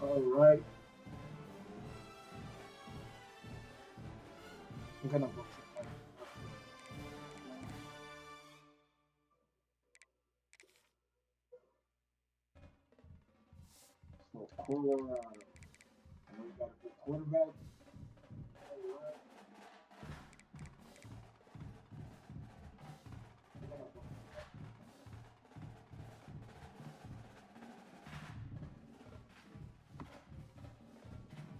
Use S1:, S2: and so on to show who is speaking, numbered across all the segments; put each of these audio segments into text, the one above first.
S1: All right. I'm gonna go. So Colorado. And we got a good quarterback.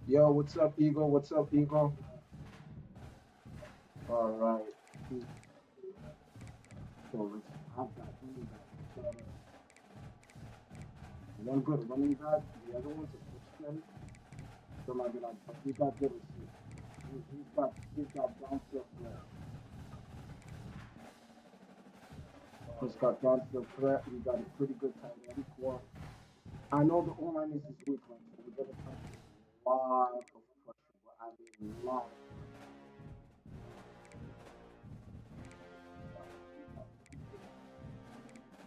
S1: Yo, what's up, Eagle? What's up, Eagle? All right. So let's have that running back. One good running back. The other one's a Christian. So might be like, but he got good receivers. He's got downfield threat. He's got downfield threat. He got a pretty good tight end core. I know the O-line is his weak link, so we're gonna touch a lot of pressure, but I mean a lot.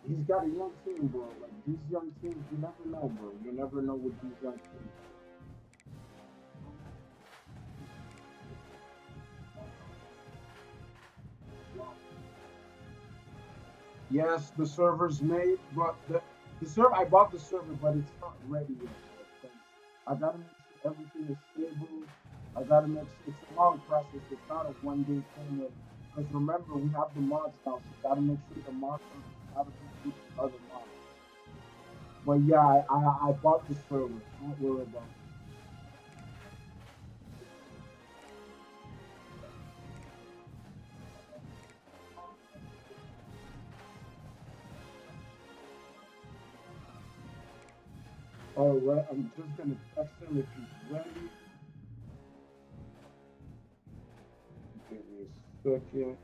S1: He's got a young team, bro. Like these young teams, you never know, bro. You never know with these young teams. Yes, the server's made, but the server I bought the server, but it's not ready yet. So I gotta make sure everything is stable. I gotta make sure it's a long process. It's not a one-day thing. Because remember, we have the mods now, so you gotta make sure the mods are gotta complete the other mods. But yeah, I bought the server. Don't worry about it. All right, I'm just gonna text him if he's ready. Give me a second.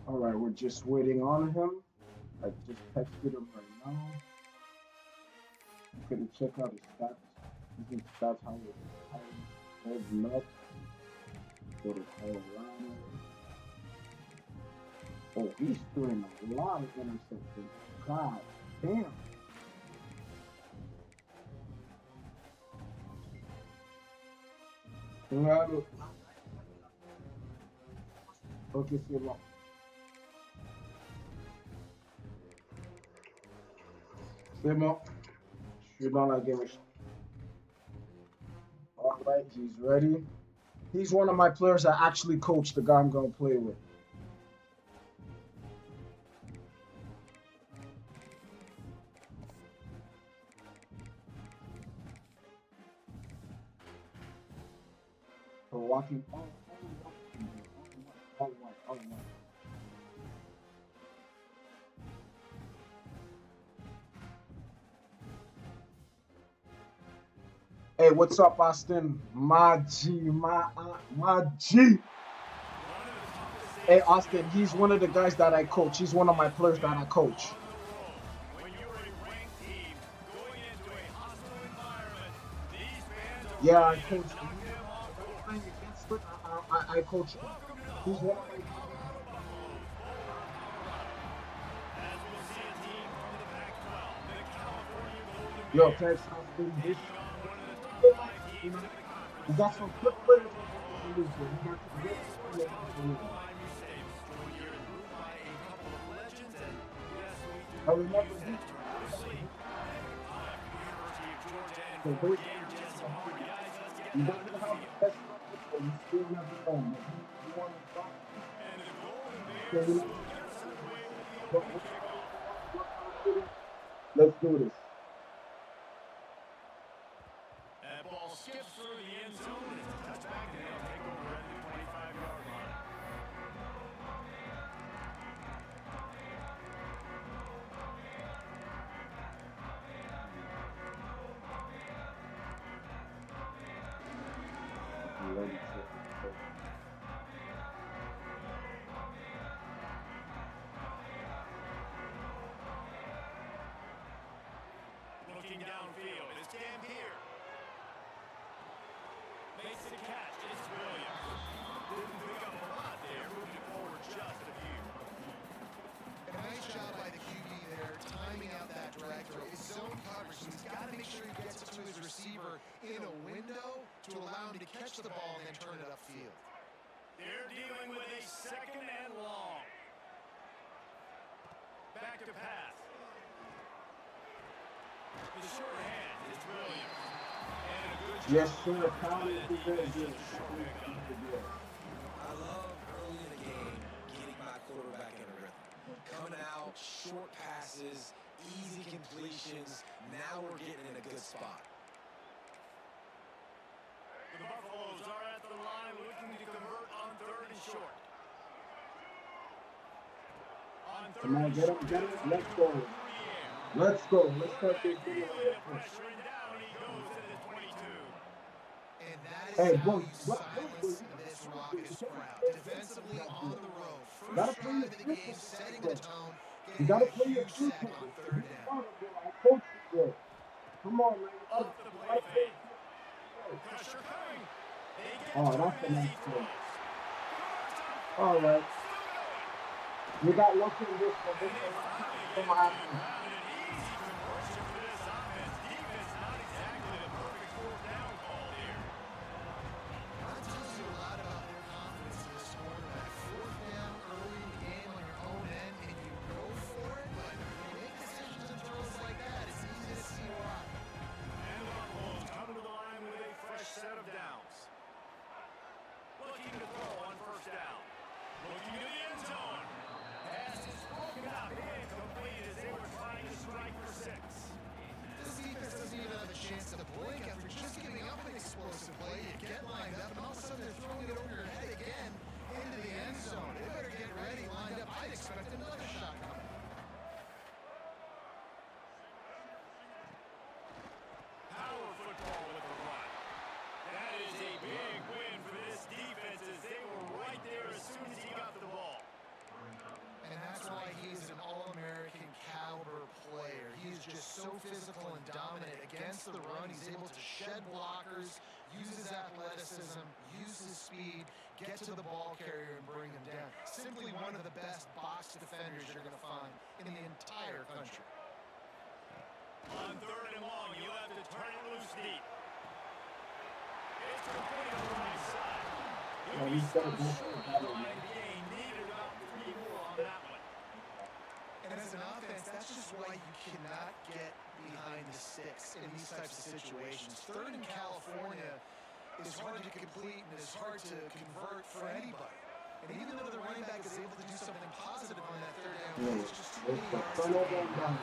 S1: All right, we're just waiting on him. I just texted him right now. You can check out his stats. You can stats how he holds up. Go to Colorado. Oh, he's doing a lot of interceptions. God damn. Claro. Ok, c'est bon. C'est bon. Je suis dans la game. All right, he's ready. He's one of my players I actually coach, the guy I'm going to play with. So walking. Oh, oh, oh, Hey, what's up, Austin? My G, my G. Hey, Austin, he's one of the guys that I coach. He's one of my players that I coach. Yeah, I coach. I coach. He's one of my. Yo, Texas been this. You know, we got some quick players on the league. We got some good players on the league. I remember this. So those guys are hard. You don't even have the best record, but you still never know. Man. You want to stop. So you know, but we're confident. Let's do this.
S2: That ball skips through the end zone. It's a touchback, and they'll take over at the 25-yard line. Looking downfield, it's Dampier. Makes the catch, it's Williams. Didn't pick up a lot there, moving it forward just a few.
S3: A nice job by the QB there, timing out that drag throw. His zone coverage, so he's got to make sure he gets it to his receiver in a window to allow him to catch the ball and then turn it upfield.
S2: They're dealing with a second and long. Back to pass. The short hand is Williams. And a good
S1: Yes,
S2: job
S1: sir. Pound
S2: by
S1: is
S2: the
S1: very
S2: defense
S1: good.
S2: to short pick up.
S4: I love early in the game getting my quarterback in a rhythm. Coming out, short passes, easy completions. Now we're getting in a good spot.
S2: The Buffaloes are at the line looking to convert on third and short. On third
S1: Come on,
S2: and
S1: get
S2: short,
S1: him.
S2: he's
S1: Let's
S2: looking
S1: go.
S2: through the air.
S1: Let's go. Let's start this video.
S2: Feeling the pressure and down he goes to the 22.
S3: And that is
S1: Hey,
S3: how
S1: boy,
S3: you
S1: what?
S3: silence this raucous crowd. Defensively on the road.
S1: You
S3: First
S1: gotta play
S3: drive
S1: your
S3: of the game,
S1: defense,
S3: setting
S1: bro.
S3: the tone,
S1: You
S3: getting
S1: gotta
S3: a
S1: play your
S3: huge sack
S1: defense.
S3: on
S1: Be
S3: third down.
S1: smart, bro. I coach you, bro. Come on, man.
S2: Off the
S1: You
S2: play
S1: gotta play
S2: fake.
S1: your defense.
S2: Pressure coming. They get
S1: Oh,
S2: to
S1: that's
S2: him
S1: a
S2: as he
S1: nice play.
S2: throws.
S1: All right. We got lucky in this one.
S2: And
S1: This
S2: they
S1: one
S2: finally
S1: is
S2: get
S1: gonna
S2: it to the
S1: happen.
S2: ground. An easy conversion for this offense. Defense not exactly the perfect fourth down call here.
S3: That tells you a lot about their confidence in this quarterback. Fourth down early in the game on your own end, and you go for it, but when you make decisions and throws like that, it's easy to see why.
S2: And the Buffaloes come to the line with a fresh set of downs. Looking to throw on first down. Looking to the end zone. Pass is broken up. Incomplete as they were trying to strike for six.
S3: This defense doesn't even have a chance to blink after just giving up an explosive play. You get lined up, and all of a sudden they're throwing it over your head again into the end zone. They better get ready, lined up. I'd expect another shot coming.
S2: Power football with the run. That is a big win for this defense as they were right there as soon as he got the ball.
S3: And that's why he's an All-American caliber player. He is just so physical and dominant against the run. He's able to shed blockers, use his athleticism, use his speed, get to the ball carrier and bring him down. Simply one of the best box defenders you're going to find in the entire country.
S2: On third and long, you'll have to turn it loose deep. It's complete on the right side.
S1: Yeah, we gotta go for it.
S2: Line gain needed about 3 more on that one.
S3: And as an offense, that's just why you cannot get behind the sticks in these types of situations. Third in California is hard to complete and is hard to convert for anybody. And even though the running back is able to do something positive on that third down,
S1: Yeah,
S3: it's just too many
S1: let's go.
S3: yards
S1: Turn
S3: to
S1: over
S3: gain.
S1: and down.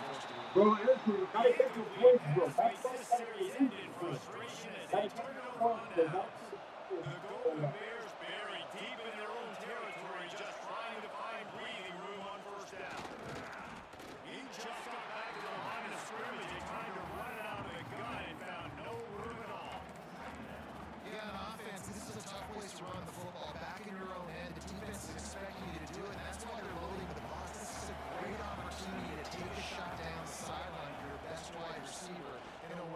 S1: Bro, listen, you gotta get some points, bro. That's
S2: This series ended in frustration as they
S1: Gotta get
S2: turn it
S1: some
S2: over
S1: points,
S2: on
S1: bro.
S2: downs. The Golden Bears buried deep in their own territory, just trying to find breathing room on first down. He just got back to the line of scrimmage and trying to run it out of the gun and found no room at all.
S3: Yeah, on offense, this is a tough place to run the football. Back in your own end, the defense is expecting you to do it, and that's why they're loading with the box. This is a great opportunity to take a shot down the sideline for your best wide receiver in a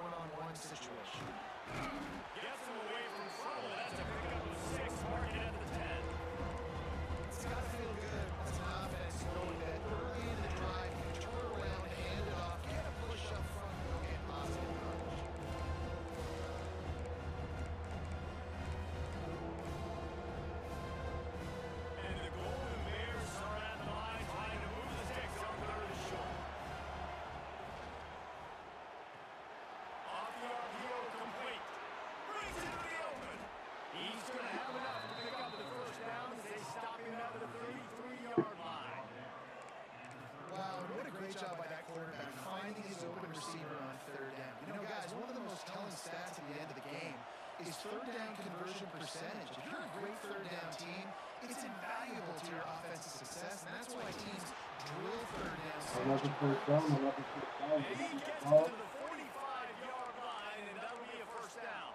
S3: down conversion percentage. If you're a great third down team, it's invaluable to your offensive success, and that's why teams drill third down so much.
S1: Another first down, another first down.
S2: And he gets to the 45-yard line, and that'll be a first down.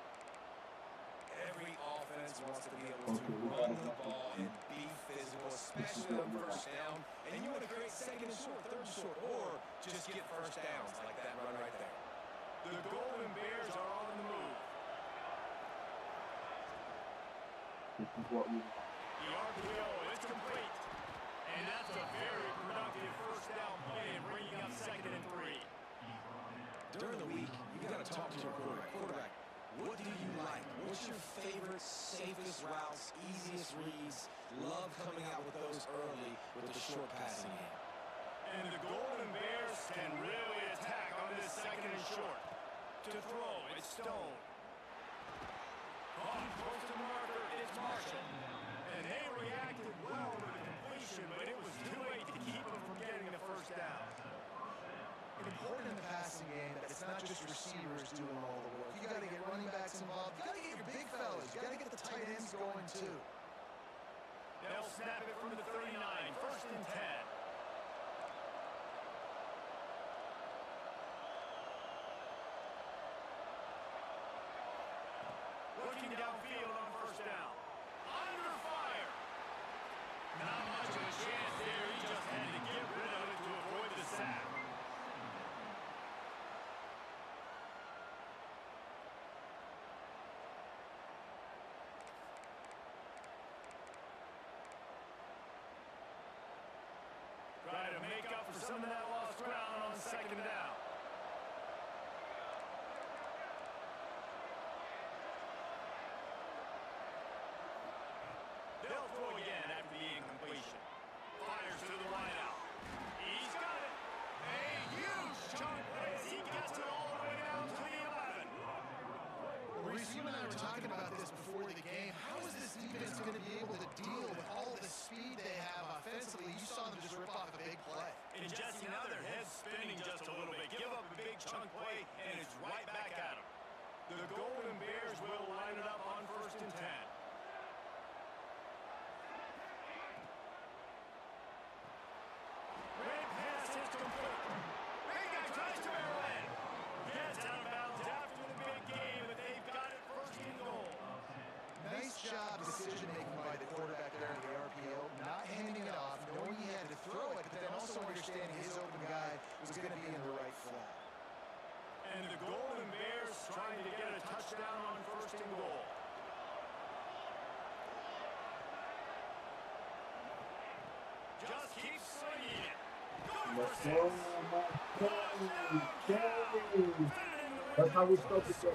S4: Every offense wants to be able to run the ball and be physical, especially on first down. And you want to create second and short, third and short, or just get first downs like that run right there.
S2: The Golden Bears are on the move.
S1: This is what we want.
S2: The RPO is complete. And that's a very productive first down play and bringing up 2nd and 3.
S4: During the week, you got to talk to your quarterback. What do you like? What's your favorite, safest routes, easiest reads? Love coming out with those early with the short passing game.
S2: And the Golden Bears can really attack on this 2nd and short. To throw, it's Stone. On post marker, it's Marshall. And they reacted well to the completion, but it was too late to keep them from getting the first down.
S3: It's important in the passing game that it's not just receivers doing all the work. You got to get running backs involved. You got to get your big fellas. You got to get the tight ends going too.
S2: They'll snap it from the 39, 1st and 10. Looking downfield on first down. Under fire. Not much of a chance there. He just had to get rid of it to avoid the sack. Try to make up for some of that lost ground on 2nd down. They'll throw again after the incompletion. Fires to the wideout. He's got it. A huge chunk as he gets it all the way down to the 11.
S3: Well, Reese, you and I were talking about this before the game. How is this defense going to be able to deal with all the speed they have offensively? You saw them just rip off a big play.
S2: And Jesse, now their head's spinning just a little bit. Give up a big chunk play, and it's right back at them. The Golden Bears will line it up on 1st and 10. Great pass is complete. Big guy tries to barrel in. Gets out of bounds after the big game, but they've got it 1st and goal.
S3: Nice job decision-making by the quarterback there in the RPO, not handing it off, knowing he had to throw it, but then also understanding his open guy was going to be in the right flat.
S2: And the Golden Bears trying to get a touchdown on 1st and goal. Just keep swinging it.
S1: Let's go. That's how we start the game.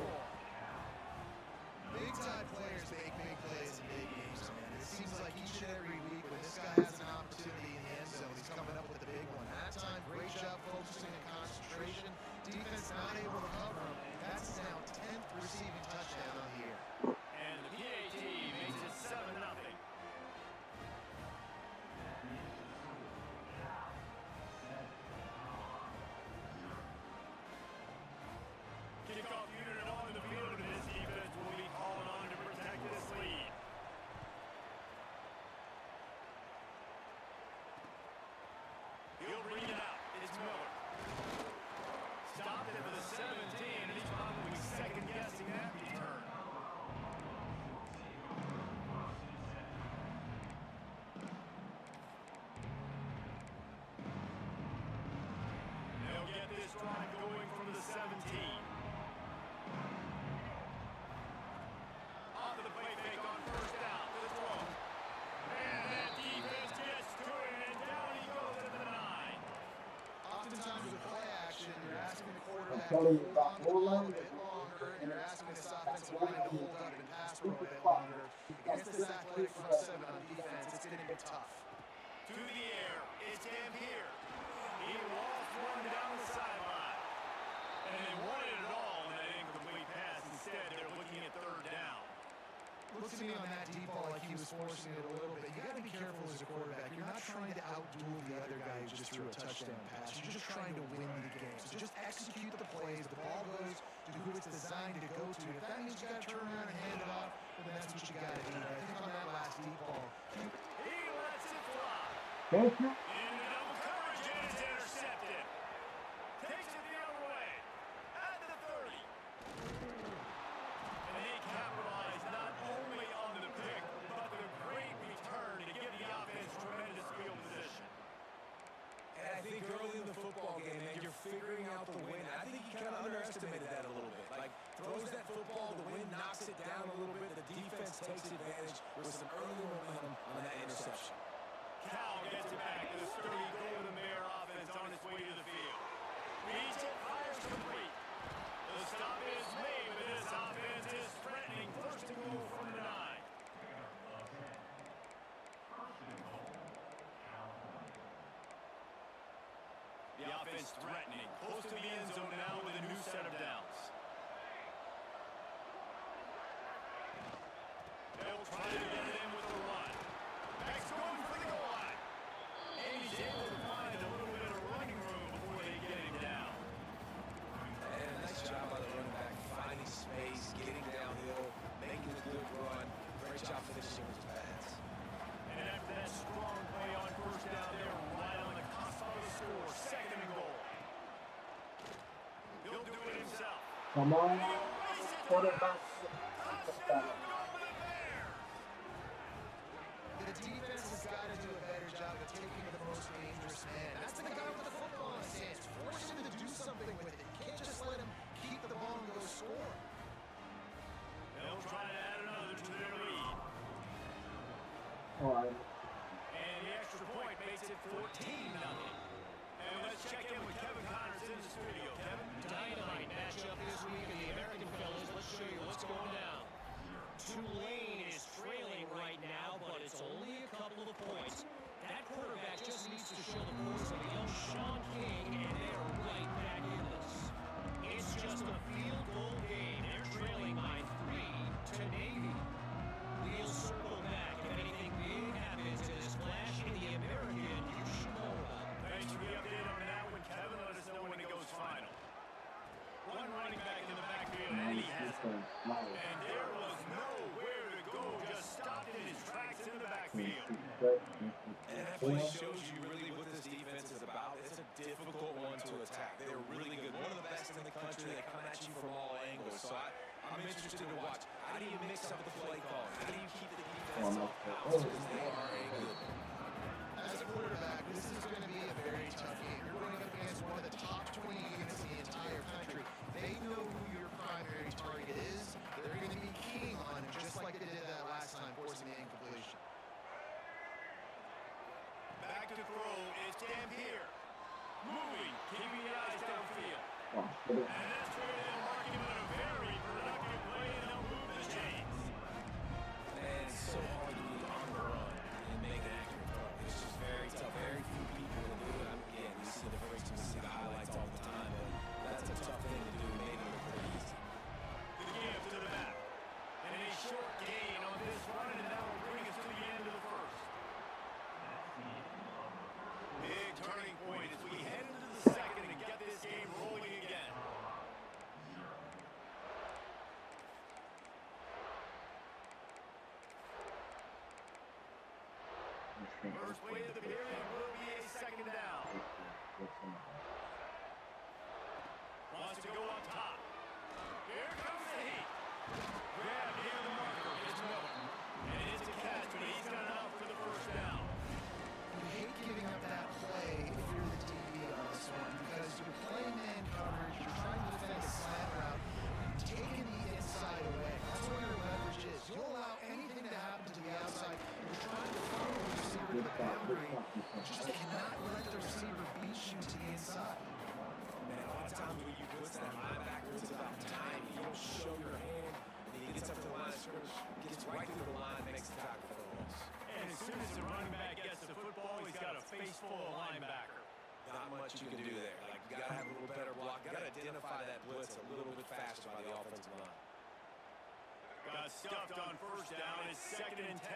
S3: Big-time players make big plays in big games, man. It seems like each and every week when this guy has an opportunity in the end zone, he's coming up with the big one. That time, great job focusing and concentration. Defense not able to cover him. That's his now 10th receiving touchdown on the year.
S2: And the PAT makes it 7-0. Kickoff unit on the field, and his defense will be calling on to protect this lead. He'll bring it out. It's Miller. Stopped it for the 17, and he's probably second-guessing that return. They'll get this drive going from the 17. Off of the play fake on 1st down to the throw. And that defense gets to it, and down he goes at the 9.
S3: Oftentimes with play action, you're asking the quarterback to
S1: telling you
S3: hold
S1: about
S3: on to the ball a
S1: O-line.
S3: bit longer, and you're asking this offensive line to hold up and pass pro a bit longer. Against this athletic front seven on defense, it's going to be tough.
S2: To the air, it's Dampier. He lost one down the sideline. And they wanted it all in that incomplete pass. Instead, they're looking at 3rd down.
S3: Looks to me on that deep ball like he was forcing it a little bit. You got to be careful as a quarterback. You're not trying to outduel the other guy who just threw a touchdown pass. You're just trying to win the game. So just execute the plays. The ball goes to who it's designed to go to. If that means you got to turn around and hand it off, then that's what you got to do. I think on that last deep ball,
S2: He lets it fly.
S1: Thank you.
S2: In double coverage, and it's intercepted. Takes it the other way. At the 30. And they capitalize not only on the pick, but the great return to give the offense tremendous field position.
S4: And I think early in the football game, man, you're figuring out the wind. I think he kind of underestimated that a little bit. Like, throws that football, the wind knocks it down a little bit. The defense takes advantage with some early momentum on that interception.
S2: Cal gets it back to the sturdy Golden Bear offense on its way to the field. Reads it, fires complete. The stop is made, but this offense is threatening. First and goal from the 9. The offense threatening. Close to the end zone now with a new set of downs. They'll try to get it in with a run. Back's going for the goal line. And he's able to find a little bit of running room before they get him down.
S4: And a nice job by the running back, finding space, getting downhill, making a good run. Great job finishing with his pads.
S2: And after that strong play on first down, they're right on the cusp of the score. Second and goal. He'll do it himself.
S1: Come on.
S2: And he'll race it to
S1: Quarterback.
S2: touchdown, Golden Bears.
S3: the defense has got to do a better job of taking the most dangerous man. That's the guy with the football in his hands. Force him to do something with it. You can't just let him keep the ball and go score.
S2: They'll try to add another to their lead.
S1: All right.
S2: And the extra point makes it 14-0. And let's check in with Kevin Connors in the studio. Kevin?
S5: Dynamite matchup this week in the American fellas. Let's show you what's going down. Tulane is trailing right now, but it's only a couple of points. That quarterback just needs to show the force of young Sean King, and they're right back in this. It's just a field goal game. They're trailing by 3 to Navy. We'll circle back if anything big happens in this flash in the American you should know about.
S2: Thanks for the update on that one, Kevin. Let us know when it goes final. One running back in the backfield, and he has it. And there was nowhere to go, just stopped in his tracks in the backfield.
S4: And that play shows you really what this defense is about. It's a difficult one to attack. They're really good. One of the best in the country. They come at you from all angles. So I'm interested to watch. How do you mix up the play call? How do you keep the defense off balance? Because they are a good.
S3: As a quarterback, this is going to be a very tough game. You're going up against one of the top 20 units in the entire country. They know who your primary target is. They're going to be keying on him, just like they did that last time, forcing the incompletion.
S2: Back to throw is Dampier. Moving, keeping the eyes downfield. And that's where they'll mark him on a very productive play, and they'll move the chains.
S4: Man, it's so hard to do on the run and make an accurate throw. It's just very tough. Very few people will do it. Again, we see the first, we see the highlights all the time, but that's a tough thing to do. Make it look pretty easy.
S2: The give to the back. And a short gain on this run, and that will bring us to the end of the first. Big turning point as we head into the second and get this game rolling again. First play of the period will be a second down. Wants to go up top. Here comes the heat. Grab near the marker. It's Miller. And it's a catch, but he's got enough for the first down.
S3: You hate giving up that play if you're the DB on this one, because you're playing man coverage, you're trying to defend a slant route, you're taking the inside away. That's where your leverage is. You'll allow anything to happen to the outside. You're trying to follow the receiver to the boundary. You just cannot let the receiver beat you to the inside.
S4: Man, a lot of times when you blitz that linebacker, it's about time. You don't show your hand, and he gets up to the line of scrimmage, gets right through the line, makes the tackle for the loss.
S2: And as soon as the running back gets the football, he's got a face full of linebacker.
S4: Not much you can do there. Like, you got to have a little better block. You got to identify that blitz a little bit faster by the offensive line.
S2: Got stuffed on first down. It's second and 10.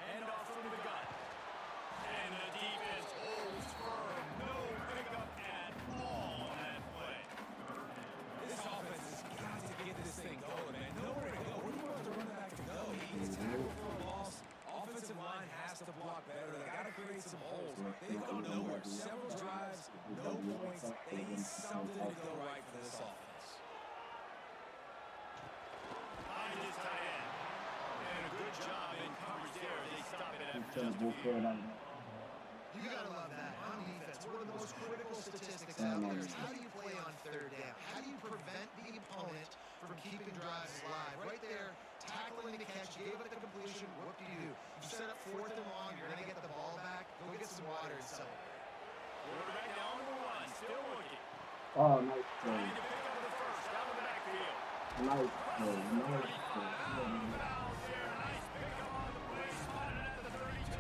S2: Hand off from the gun. And the defense holds firm. No pickup and
S4: to go right for this offense.
S2: Behind his tight end. And a good job in coverage there. They stop it
S1: He's
S2: after
S1: trying to
S2: just
S1: go
S2: a
S1: for it
S2: few.
S1: like that.
S3: You gotta love that. On defense, one of the most critical statistics out there is how do you play on third down? How do you prevent the opponent from keeping drives alive? Right there, tackling the catch, you gave it the completion, what do? You set up 4th and long, you're gonna get the ball back, go get some water and celebrate.
S2: Quarterback now on the run, still looking.
S1: Oh, nice play.
S2: Trying to pick up the first, down the backfield.
S1: Nice play. Nice play.
S2: Out of bounds there. Nice pickup on the play, spotted at the 32.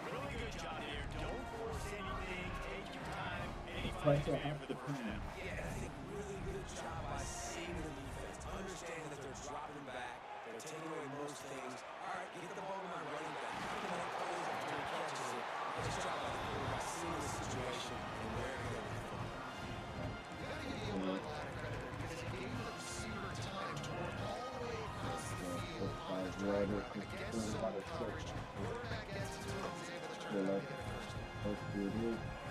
S2: Really good job there. Don't force anything. Take your time. 85
S1: Pressure
S2: is
S1: has
S2: for
S1: to
S2: the first
S1: come.
S2: down.
S4: Yeah, and I think really good job by seeing the defense, understanding that they're dropping back, they're taking away most things. All right, get the ball to my running back. How can I plays after he catches it? Nice job by the quarterback, seeing the situation and where to go.
S3: You gotta give you a lot of credit there because it gave the receiver time to work all the way across the field on the drag route against zone coverage. Quarterback gets it to him, he's able to turn it up and get a first down.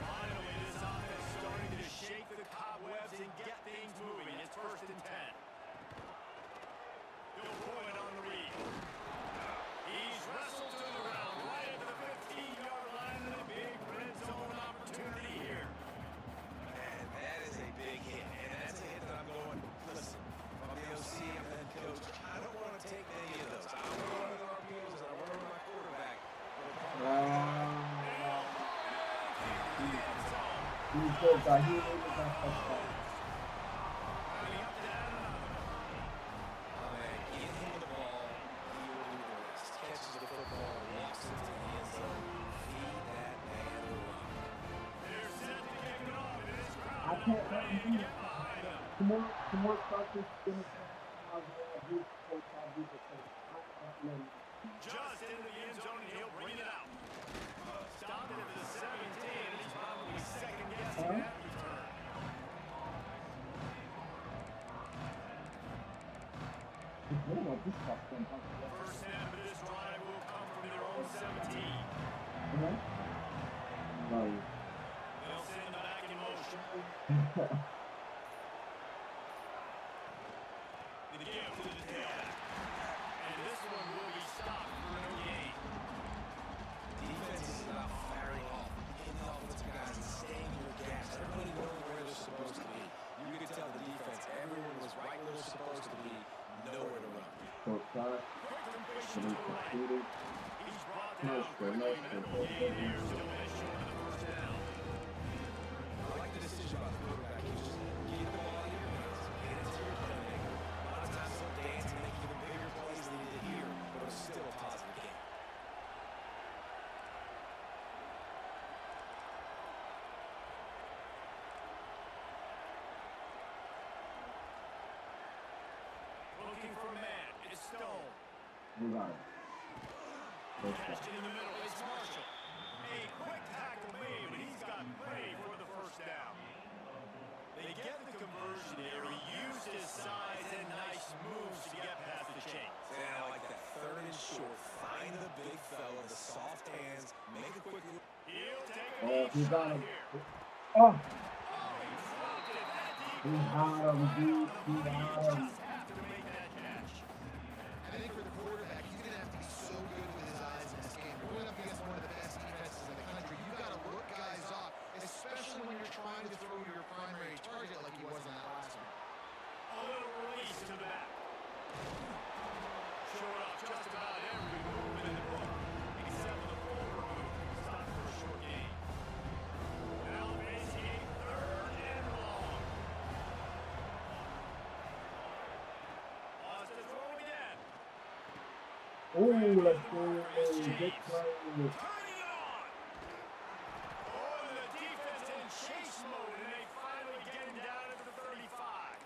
S2: Finally, this offense starting to shake the cobwebs and get things moving. It's 1st and 10. Bill Boyd on the read. He's wrestled to the ground right at the 15-yard line and a big red zone opportunity here.
S4: Man, that is a big hit, and that's a hit that I'm going, listen, if I'm the OC, I'm the head coach, I don't want to take any of those. I want to run the RPOs and I want to run my quarterback.
S1: He's good, guy. He really got touchdown.
S4: Oh, man, get him the ball, he will do the rest. Catches the football, walks into the end zone, feed that man the rock.
S2: They're set to kick it off, and it's crowded
S1: I can't let him do
S2: get
S1: it.
S2: behind him.
S1: Tomorrow practice finish.
S2: Just into the end zone, and he'll bring it out. Stopped it at the 17, and he's probably second-guessing that return. First snap of this drive will come from their own 17. They'll send him back in motion. The give to the tailback. And this one will be stopped for no gain.
S4: Defense is about firing off, hitting the offensive guys and staying in your gas. Everybody knows where they're supposed to be. You could tell the defense, everyone was right where they're supposed to be, nowhere to run.
S2: Quick completion to the right. He's brought down quickly. Minimal gain here. Still has short of the first down.
S4: I like the decision by the quarterback. He's just get the ball in your hands, get it to your playmaker. A lot of times they'll dance and make even bigger plays than he did here, but it was still a positive game.
S2: Looking for a man. It's Stone.
S1: We got it.
S2: Catched it in the middle. It's Marshall. A quick tackle made, but he's got play for the first down. They get the conversion here. He used his size and nice moves to get past the chains.
S4: Man, I like that. 3rd and short. Find the big fella, the soft hands, make a quick look.
S2: He'll take a
S1: Oh,
S2: deep
S1: he got
S2: shot
S1: him.
S2: here.
S1: Oh,
S2: He dropped it that deep.
S1: he got him, dude. He got him.
S2: Just have to make that catch.
S3: I think for the quarterback, he's going to have to be so good with his eyes in this game. You're going up against one of the best defenses in the country. You've got to look guys off, especially when you're trying to throw your primary target like he was in that last one.
S2: A little release to the back. Showed off just about every movement in the book, except for the forward move. Stopped for a short gain. Now facing a 3rd and long. Wants to throw again.
S1: Oh, let's go. Big play.
S2: Turning it on. Oh, the defense in chase mode, and they finally get him down at the 35.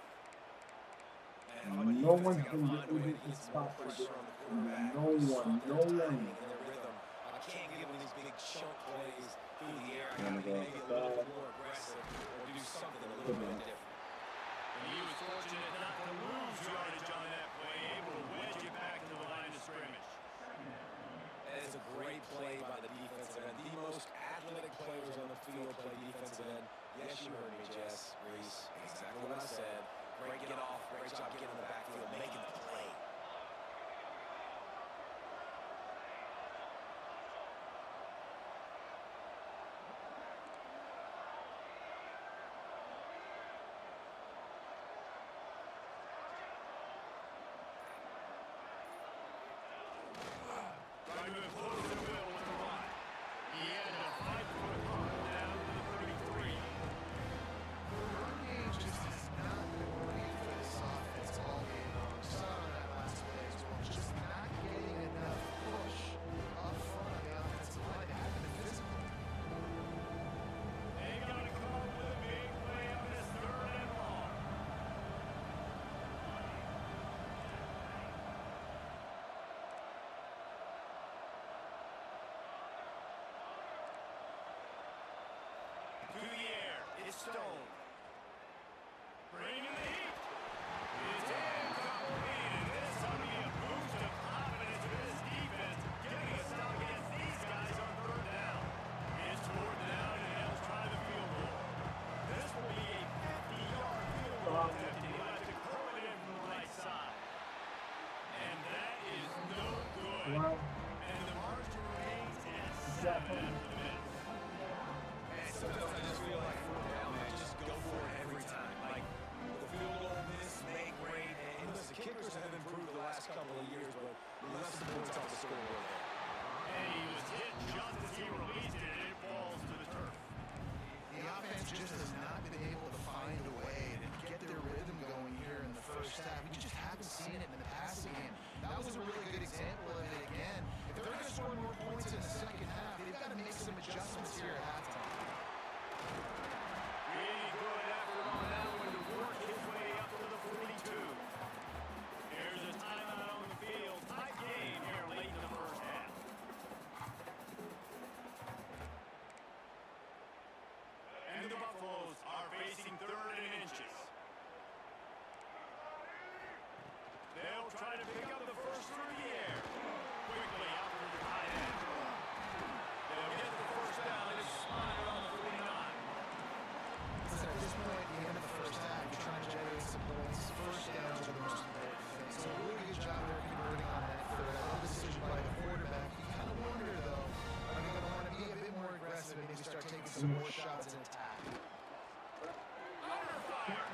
S4: And
S1: No one's been able to stop it. No one.
S4: I can't give him these big chunk plays through the air. I gotta be maybe a little bit more aggressive or do something a little bit different.
S2: And he was fortunate not to lose yardage on that play, able to wedge it back to the line of scrimmage.
S4: That is a great play by the defensive end. The most athletic players on the field play defensive end. Yes, you heard me, Jess.
S2: is Stone. Bringing the heat. It's incomplete. This will be a boost of confidence for this defense, getting a stop against these guys on third down. It's fourth down, and they'll try the field goal. This will be a 50-yard field goal attempt. He'll have to curl it in from the right side. And that is no good.
S1: Well,
S2: And the margin remains at 7 after the minute.
S4: And sometimes I just feel like fourth down, man, just go for it every time. Like, the field goal miss, make great. And listen, kickers have improved the last couple of years, but less the points off the scoreboard there.
S2: And he was hit just as he released it, and it falls to the turf.
S3: The offense just has not been able to find a way to get their rhythm going here in the first half. We just haven't seen it in the passing game. That was a really good example of it again. If they're going to score more points in the second half, they've got to make some adjustments here at halftime.
S2: Really good effort on that one to work his way up to the 42. There's a timeout on the field. Tight game here late in the first half. And the Buffaloes are facing third and inches. They'll try to pick up the first through the air. Quickly out to the tight end. They'll get the first down. It's spotted on the 49.
S3: So at this point, at the end of the first half, you're trying to generate some points. First downs are the most important thing. So a really good job there converting on that third. I love the decision by the quarterback. You kind of wonder, though, are they going to want to be a bit more aggressive and maybe start taking some more shots and attack?
S2: Under fire.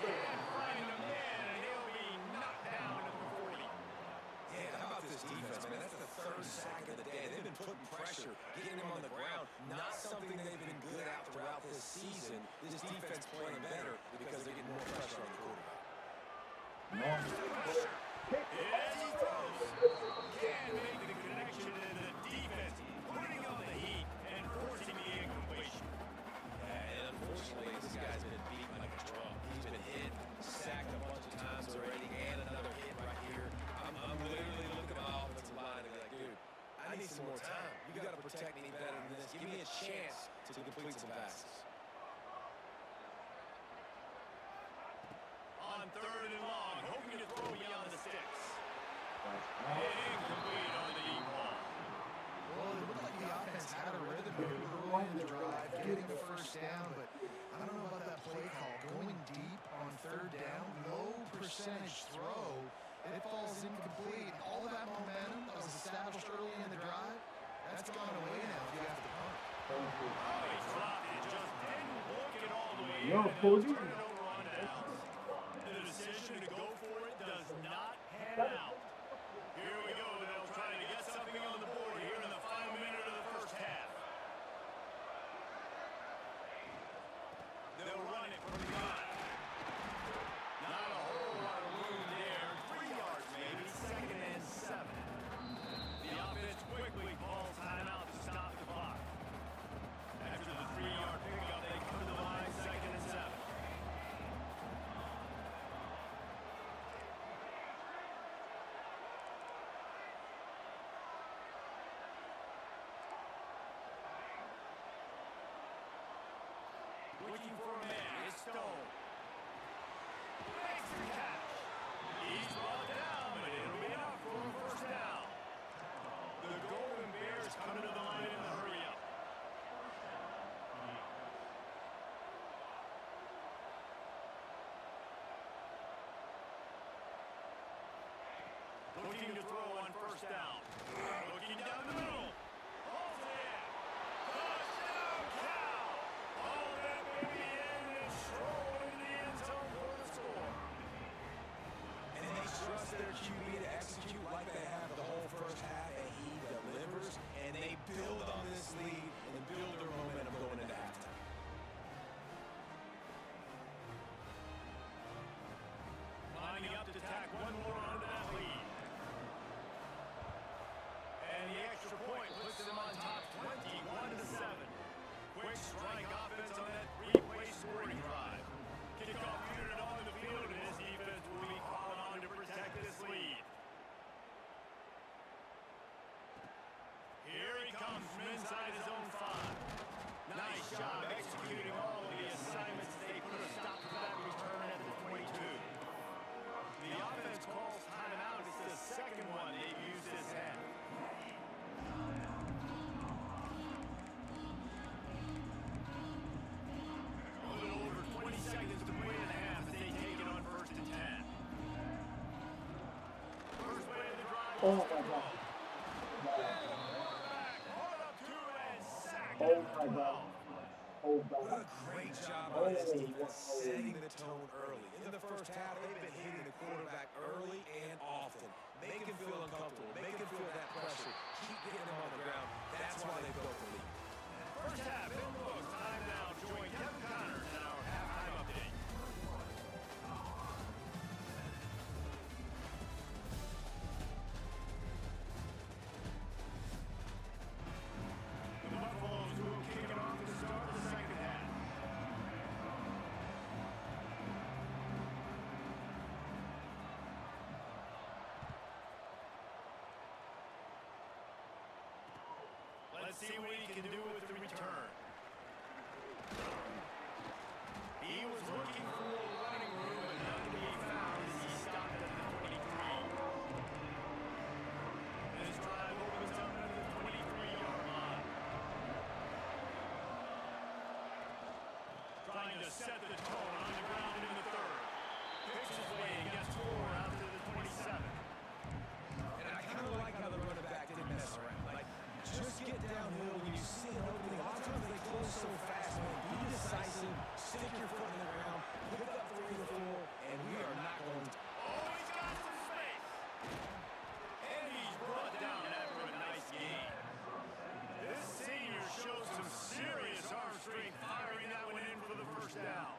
S2: Can't find the man, and he'll be knocked down at the 40.
S4: Yeah, how about this defense, man? That's the third sack of the day. They've been putting pressure, getting them on the ground. Not something they've been good at throughout this season. This defense playing better because they're getting more pressure on the quarterback.
S2: As he throws, can't make the connection, and the defense putting on the heat and forcing the incompletion.
S4: And unfortunately, this guy's been beaten like a drum. He's been hit, sacked a bunch of times already, and another hit right here. I'm literally looking at my offensive line and be like, dude, I need some more time. You got to protect me better than this. Give me a chance to complete some passes.
S2: On third and long, hoping to throw beyond the sticks. Incomplete on the deep ball.
S3: Well, it looked like the offense had a rhythm here early in the drive, getting the first down, but I don't know about that play call. Going deep on third down, low percentage throw, it falls incomplete. All that momentum that was established early in the drive, that's gone away now if you have to punt.
S2: Oh, he dropped it. Just didn't look it all the way
S1: Yo,
S2: in.
S1: Cody.
S2: Turn it over on downs. The decision to go for it does not pan out. Here we go. They'll try to get something on the board here in the final minute of the first half. They'll run it from the gun. Not a whole lot of room there. 3 yards maybe. Second and 7. The offense quickly calls timeout to stop the clock. After the 3-yard pickup, they come to the line, second and 7. Looking for a man. It's Stone. Makes the catch. He's brought down, but it'll be enough for a first down. The Golden Bears come to the line in the hurry up. Looking to throw on first down. Looking down the middle. Holds it in. Touchdown, Cal! All that baby in and stroll into the end zone for the score.
S4: And they trust their QB to execute like they have the whole first half, and he delivers, and they build on this lead and build their momentum going into halftime.
S2: Lining up to tack one more onto that lead.
S1: Oh
S2: off
S1: my
S2: the
S1: God.
S2: rope.
S1: God.
S2: And the quarterback brought up to and sacked at
S1: Oh
S2: the
S1: my God.
S2: 12.
S1: Oh
S4: What
S1: God.
S4: a great job by this
S1: Oh
S4: defense
S1: wow.
S4: setting the tone early. In the first half, they've been hitting the quarterback early and often. Make him feel uncomfortable. Make him feel that pressure. Keep getting him on the ground. That's why they built the lead.
S2: First half, Bill Brooks, time now. Join Kevin Connors in our halftime update. The Buffaloes will kick it off to start the second half. Let's see what he can do with the return. He was looking for a running room, but none to be found as he stopped at the 23. This drive opens up at the 23-yard line. Trying to set the tone on the ground in the third. Picks his way and gets 4 out to the 27.
S4: And I kind of like how the running back didn't mess around. Like, just get downhill when you see an opening. A lot of times they close so fast, man. Be decisive, stick your foot in the ground, pick up 3 or 4, and we are not going to.
S2: Oh, he's got some space. And he's brought down after a nice gain. This senior shows some serious arm strength, firing that one in for the first down.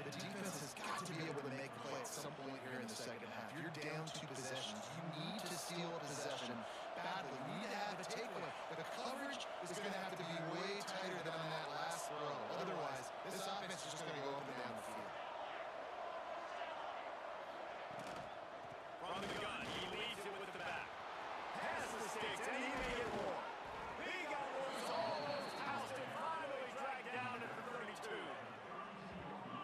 S3: The defense has got to be able to make play at some point here in the second half. You're down 2 possessions. You need to steal a possession badly. You need to have a takeaway. The coverage is going to have to be way tighter than on that last throw. Otherwise, this offense is just going to go up and down the field.
S2: From the gun, he leads it with the back. Has the sticks, and he may get more. He got loose, almost housed, and finally dragged down at the 32.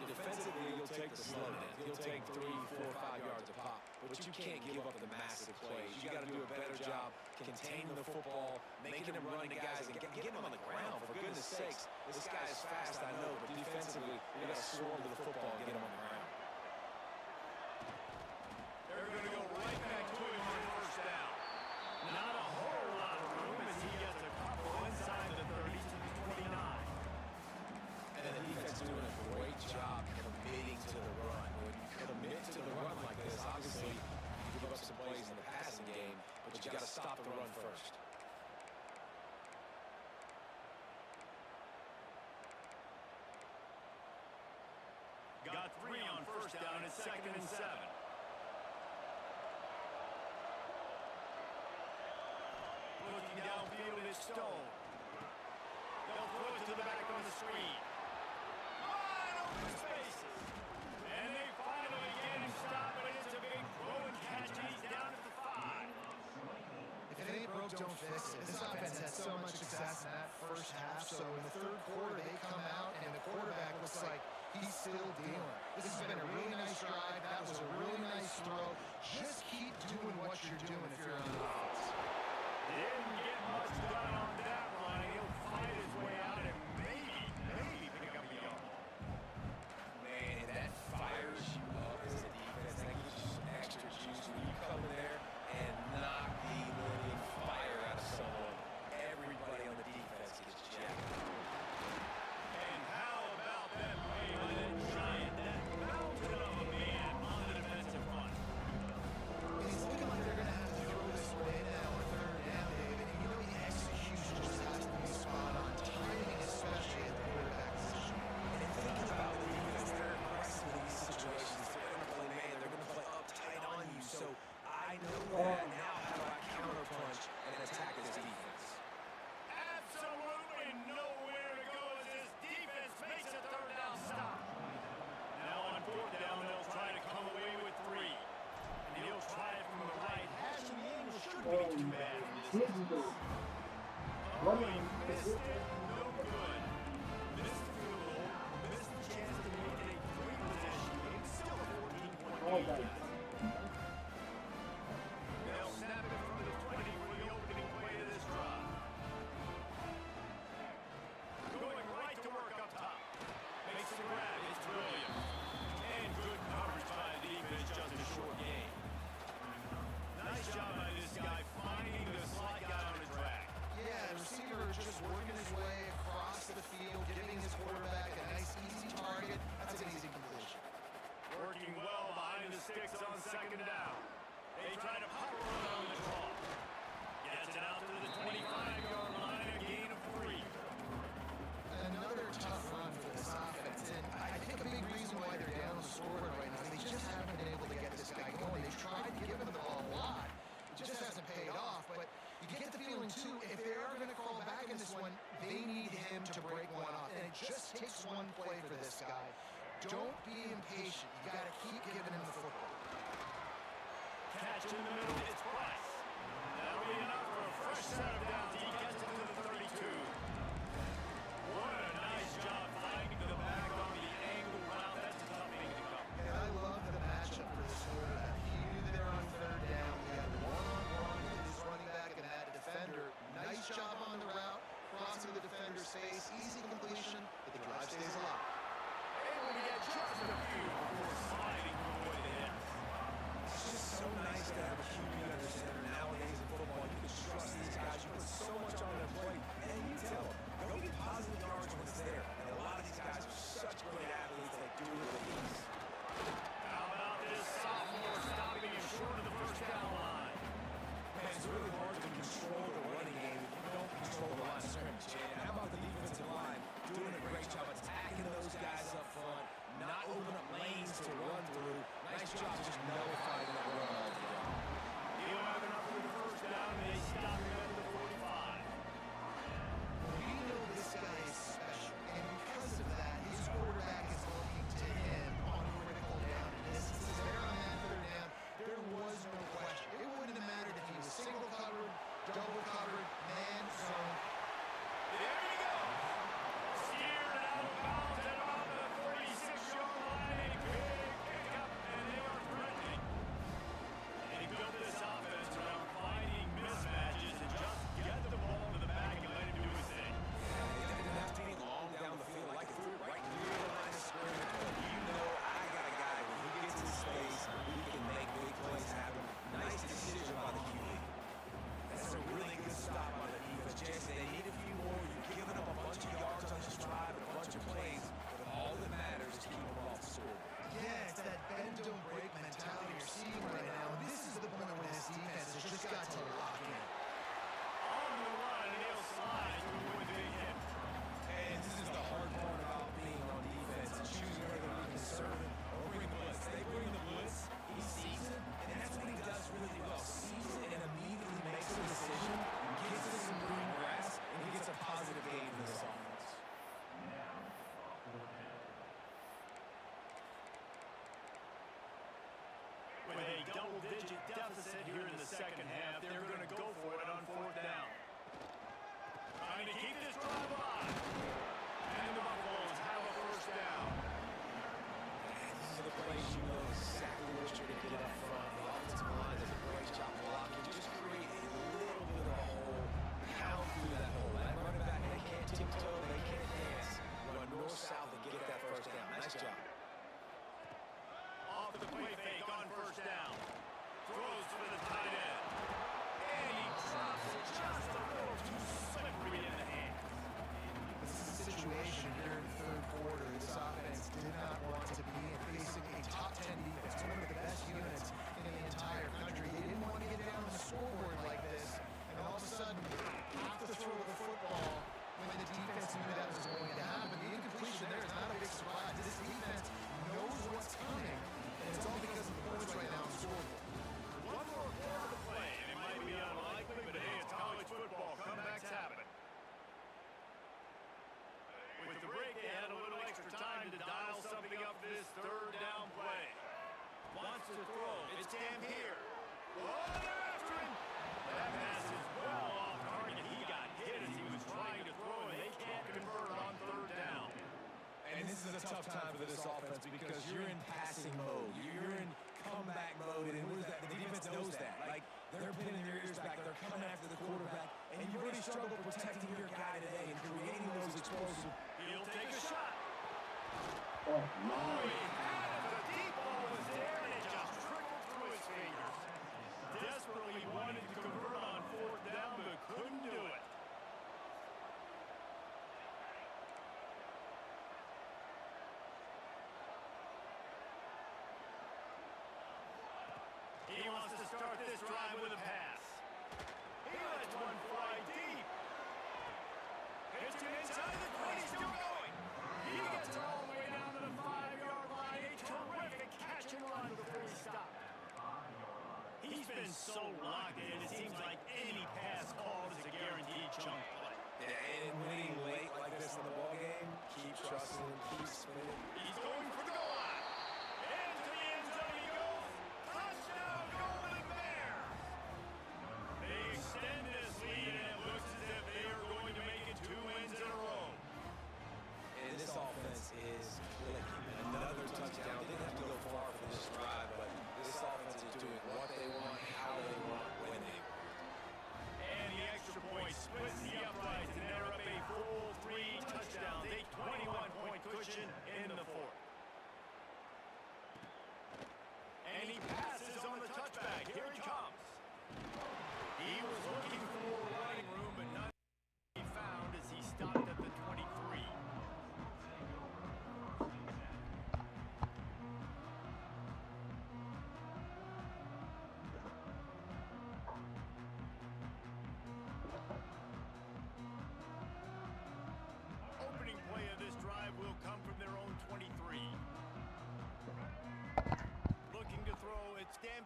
S4: Defensively, you'll take the slow down. You'll take 3, 4, 5 yards a pop, but you can't give up the massive plays. You got to do a better job containing the football, making him run to guys, and getting him on the ground. For goodness sakes, this guy is fast, I know, but defensively, you got to swarm to the football and get him on the ground.
S2: They're going to go right back to him on first down. Not a whole lot of room as he gets a couple inside the 30 to the 29.
S4: And the defense doing a great job committing to the run. When you commit to the run like this, obviously you give up some plays in the passing game, but you got to stop the run first.
S2: Got 3 on first down and 2nd and 7. Looking downfield is Stone. They'll throw it to the back on the screen. Wide open spaces. And they finally get him stopped, but it's a big throw and catch, and he's down at the 5.
S3: If it ain't broke, don't fix it. This offense had so much success in that first half, so in the third quarter, they come out, and the quarterback looks like he's still dealing. This has been a really nice drive. That was a really nice throw. Just keep doing what you're doing if you're on offense.
S2: Didn't get much done on that run. He'll fight his way out and maybe pick up a yard.
S4: Man, that fires you up as a defense. That gives you some extra juice when you come in there and knock the living fire out of someone. Everybody on the defense gets jacked.
S2: And how about that play by that giant, that mountain of a man on the defensive front?
S3: It's looking like they're going to have to throw this way now on third down, David. And you know the execution just has to be spot on. Timing, especially at the quarterback position.
S4: And thinking about the defense, they're aggressive in these situations. They're going to play man. They're going to play uptight on you. So I know that now. How do I counterpunch and attack this defense?
S2: Absolutely nowhere to go as this defense makes a third down stop. Now on 4th down, they'll try to come away with 3. And he'll try it from the right. Hashing the angle shouldn't be too bad from this distance. Oh, he missed it. No good. Missed the field goal. Missed the chance to make it a 3-possession game. Still a 14-point game. They'll snap it from the 20 for the opening play of this drive. Going right to work up top. Makes the grab. It's brilliant. And good coverage by the defense, just a short game. Nice job by this guy
S3: it just takes one play for this guy. Don't be impatient. You got to keep giving him the football.
S2: Catch in the middle, it's Price. That'll be enough for a fresh set of downs. He gets it to the 32. What a nice job finding the back on the angle route. That's a tough thing to cover.
S3: And I love the matchup for this quarterback. He knew they were on third down. He had one-on-one with his running back and that defender. Nice job on the route, crossing the defender's face. Easy completion, but the drive stays alive.
S2: Able to get just a few before sliding to avoid the hit.
S4: It's just so nice to have a QB under center nowadays in football. You can trust these guys. You put so much on their plate, and you tell them, go get positive yards when it's there. And a lot of these guys are such great athletes that do it with ease.
S2: How about this sophomore stopping him short of the first down line?
S4: Man, it's really hard to control the running game if you don't control the line of scrimmage. And how about the defensive line doing a great job attacking those guys up front, not opening up lanes to run through. Nice job just nullifying that run altogether.
S2: He'll have enough for the first down, and they stop him at the 45.
S3: We know this guy is special, and because of that, his quarterback is looking to him on critical down. And this is there on that third down. There was no question. It wouldn't have mattered if he was single covered, double covered, man, zone.
S2: There you go. Steered out of bounds at about the 46-yard line. A big pickup, and they are threatening. They built this offense around finding mismatches and just get the ball to the back and let him do his thing.
S4: It didn't have to be long down the field. Like, threw it right near the line of scrimmage. You know I got a guy when he gets in space, he can make big plays happen. Nice decision by the QB. That's a really good stop by the defense. Jason, they need a few more. You're giving up a bunch of yards on this drive and a bunch of plays, but all that matters is keeping them off the score.
S3: Yeah, it's that bend don't break mentality you're seeing right now. And this is the point where this defense has just got to lock in.
S2: On the run, and he'll slide to avoid the big hit.
S4: And this is the hard part about being on defense and choosing whether we can serve it or bring blitz. They bring the blitz, he sees it, and that's what he does really well. Sees it and immediately makes a decision, gets us some green grass, and he gets a positive gain for this offense.
S2: With a double-digit deficit here in the second half, they're going to go for it on fourth down. Trying to keep this drive alive. And the Buffaloes have a first down.
S4: These are the plays you know exactly what you're going to get up front. The offensive line does a great job blocking. Just create a little bit of a hole, pound through that hole. That running back, they can't tiptoe, they can't dance. Run north-south and get that first down. Nice job.
S2: Off the play fake on first down. Throws for the tight end. And he drops it just a little too slippery in the hands.
S3: This is a situation here in the third quarter this offense did not want to be in, facing a top 10 defense, one of the best units in the entire country. They didn't want to get down the scoreboard like this, and all of a sudden, have to throw the football when the defense knew that was going to happen. The incompletion there is not a big surprise. This defense knows what's coming, and it's all because of the points right now on the scoreboard.
S2: One more quarter to play, and it might be unlikely, but hey, it's college football. Comebacks happen. With the break, they had a little extra time to dial something up this third down play. Wants to throw. It's Dampier. Oh, they're after him. That pass is well off target. He got hit as he was trying to throw, and they can't convert on third down.
S4: And this is a tough time for this offense because you're in passing mode. You're in comeback mode, and what is that? The defense knows that. Like, they're pinning their ears back. They're coming after the quarterback, and you really struggle protecting your guy today and creating those explosive.
S2: He'll take a shot.
S1: Oh,
S2: Oh,
S1: no.
S2: he had it. The deep ball was there, and it just trickled through his fingers. Desperately wanted to convert on fourth down, but couldn't do it. He wants to start this drive with a pass. He lets one fly deep. Hits him inside the 20, still going. He gets it all the way down to the 5-yard line. A terrific catch and run before he stopped. He's been so locked in, it seems like any pass called is a guaranteed chunk play.
S4: Yeah, and winning late like this in the ballgame, key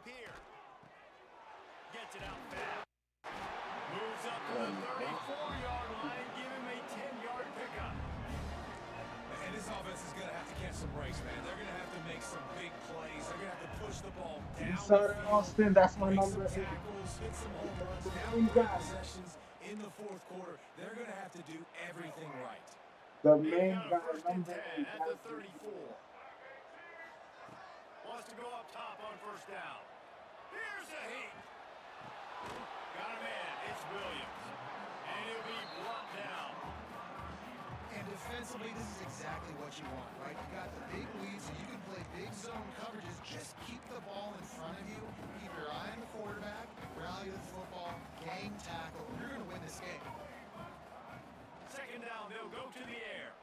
S2: here. Gets it out fast. Moves up to the 34-yard line, give him a 10-yard pickup.
S4: And this offense is going to have to catch some breaks, man. They're going to have to make some big plays. They're going to have to push the ball down.
S1: You saw that, Austin? That's my
S4: Break
S1: number
S4: some
S1: 8.
S4: tackles, hit some home runs, now
S1: Main
S4: great
S1: guy.
S4: possessions in the fourth quarter. They're going to have to do everything right.
S1: The
S2: They've
S1: main
S2: got a
S1: guy,
S2: first and
S1: number
S2: 10
S1: 8.
S2: at the 34. Wants to go up top on first down. Here's a heat. Got him in. It's Williams. And he'll be brought down.
S3: And defensively, this is exactly what you want, right? You got the big lead, so you can play big zone coverages. Just keep the ball in front of you. Keep your eye on the quarterback. Rally the football. Gang tackle. You're going to win this game.
S2: Second down, they'll go to the air.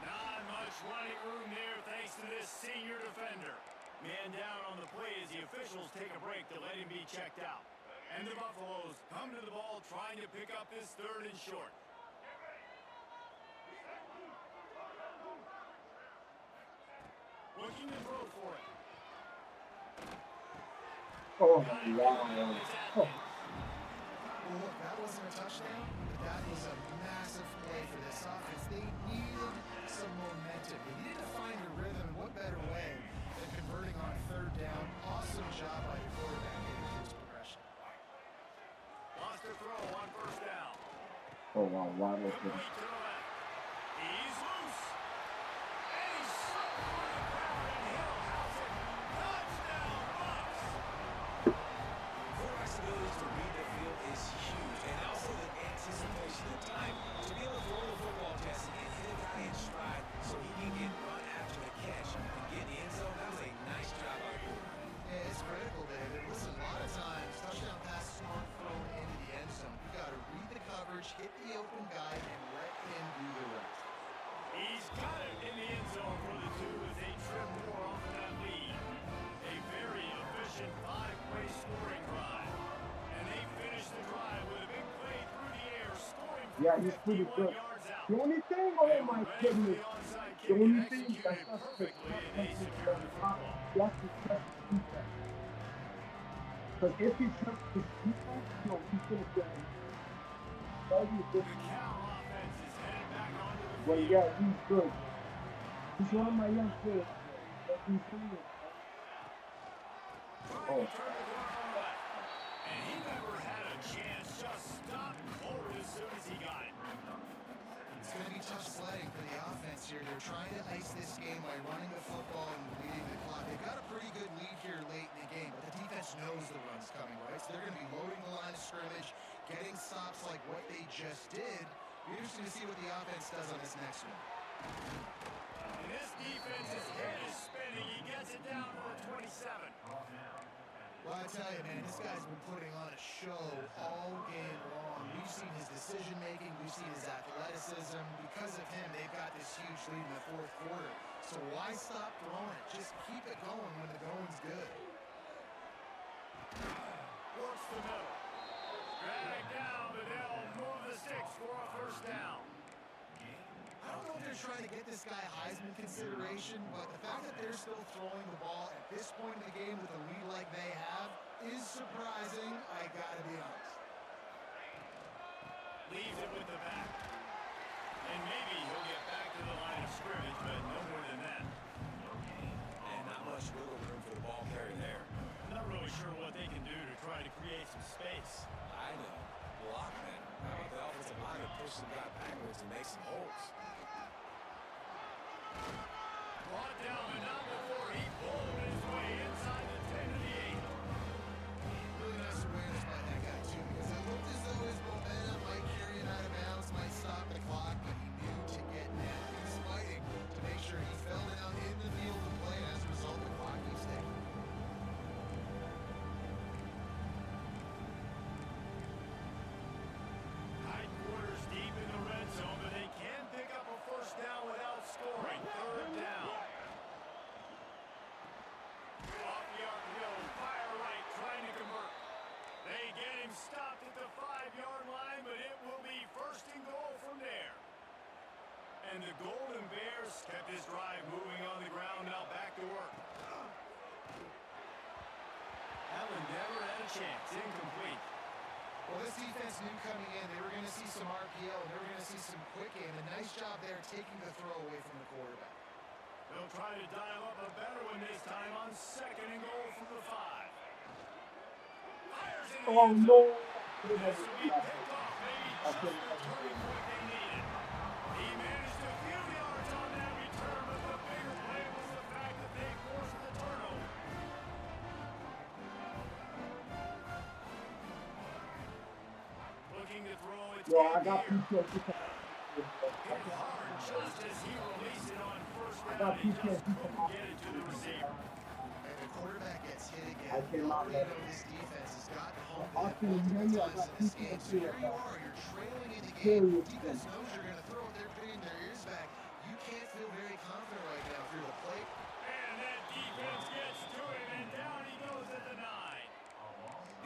S2: Not much running room there thanks to this senior defender. Man down on the play as the officials take a break to let him be checked out. And the Buffaloes come to the ball trying to pick up this third and short. Looking to throw for it.
S1: Oh,
S2: Got it.
S1: wow. Oh.
S3: Well, look, that wasn't a touchdown, but that was a massive play for this offense. They needed some momentum. They needed to find a rhythm, and what better way than converting on third down. Awesome job by your quarterback getting his progression.
S2: Lost a throw on first down.
S1: Oh, wow. Wide open.
S2: Complete to the left. He's loose. And he's slipped through the crowd, and he'll house it. Touchdown, Bucks.
S4: Quarterback's ability to read the field is huge, and also the anticipation, the time to be able to throw the football, Jesse, and hit a guy in stride so he can get run after the catch and get in the end zone. That was a nice job by you.
S3: Yeah, it's critical, David. Listen, a lot of times, touchdown passes aren't thrown into the end zone. You got to read the coverage, hit the open guy, and let him do the rest.
S2: He's got it in the end zone for the two as they trip more off of that lead. A very efficient five-way scoring drive. And they finish the drive with a big play through the air, scoring from
S1: Yeah, he's pretty
S2: 51
S1: good.
S2: yards out.
S1: The only thing, oh
S2: They were
S1: my
S2: ready for
S1: goodness.
S2: the onside
S1: The
S2: kick
S1: only
S2: and
S1: thing
S2: executed
S1: that's not
S2: perfectly, and they
S1: spectacular
S2: secured the football.
S1: you have to trust the defense. Because if he trusts his defense, no, he's going to get him. That'll be a
S2: The
S1: good.
S2: Cal offense is headed back onto the
S1: Well,
S2: field.
S1: yeah, he's good. He's one of my young players. But he's doing it.
S2: Trying to turn the corner left. And he never had a chance. Just stopped cold as soon as he got it.
S3: It's going to be tough sledding for the offense here. They're trying to ice this game by running the football and leading the clock. They've got a pretty good lead here late in the game, but the defense knows the run's coming, right? So they're going to be loading the line of scrimmage, getting stops like what they just did. Be interesting to see what the offense does on this next one.
S2: And this defense's head is spinning. He gets it down to the 27.
S3: Well, I tell you, man, this guy's been putting on a show all game long. We've seen his decision-making. We've seen his athleticism. Because of him, they've got this huge lead in the fourth quarter. So why stop throwing it? Just keep it going when the going's good.
S2: Works the middle. Drag down, but they'll move the sticks for a first down.
S3: I don't know if they're trying to get this guy Heisman consideration, but the fact that they're still throwing the ball at this point in the game with a lead like they have is surprising, I gotta be honest.
S2: Leaves it with the back. And maybe he'll get back to the line of scrimmage, but no more than that.
S4: And not much wiggle room for the ball carrier there.
S2: I'm not really sure what they can do to try to create some space.
S4: I know. Block, man. How about the offensive line to push the guy backwards and make some holes?
S2: Brought down, but not before he pulled his way inside the 10 to the 8.
S3: Really nice awareness by that guy, too, because it looked as though his momentum might carry him out of bounds, might stop the clock, but he knew to get down. He was fighting to make sure he fell down in the field of play, and as a result, the clock keeps ticking.
S2: Tight quarters deep in the red zone, but they can pick up a first down without scoring. Third down. Off the arc hill, fire right, trying to convert. They get him stopped at the 5-yard line, but it will be first and goal from there. And the Golden Bears kept this drive moving on the ground, now back to work. Allen never had a chance. Incomplete.
S3: Well, this defense knew coming in they were going to see some RPO, and they were going to see some quick game. A nice job there taking the throw away from the quarterback.
S2: They'll try to dial up a better one this time on 2nd and goal from the 5. Fires in the
S1: Oh
S2: end
S1: no!
S2: zone. This will be picked off. Maybe
S1: I
S2: just
S1: couldn't
S2: the
S1: have
S2: turning point they needed. He managed a few yards on that return, but the bigger play was the fact that they forced the turnover. Looking to throw its
S1: Yo, I
S2: game
S1: got
S2: here.
S1: PTSD.
S2: Hit hard just as he released it on 1st
S1: I
S2: down.
S1: got
S2: He just
S1: PTSD from
S2: couldn't get it to the receiver.
S3: And the quarterback gets hit
S1: I
S3: again. You
S1: cannot
S3: already
S1: let
S3: know
S1: it.
S3: this defense has gotten home to
S1: Austin, you hear
S3: multiple
S1: me? I
S3: times
S1: got
S3: in this game. So
S1: PTSD
S3: here
S1: right
S3: you
S1: now.
S3: are, you're trailing in the game.
S1: Serious
S3: Defense
S1: thing.
S3: knows you're going to throw it. They're putting their ears back. You can't feel very confident right now if you're the plate.
S2: And that defense gets to him, and down he goes at the 9.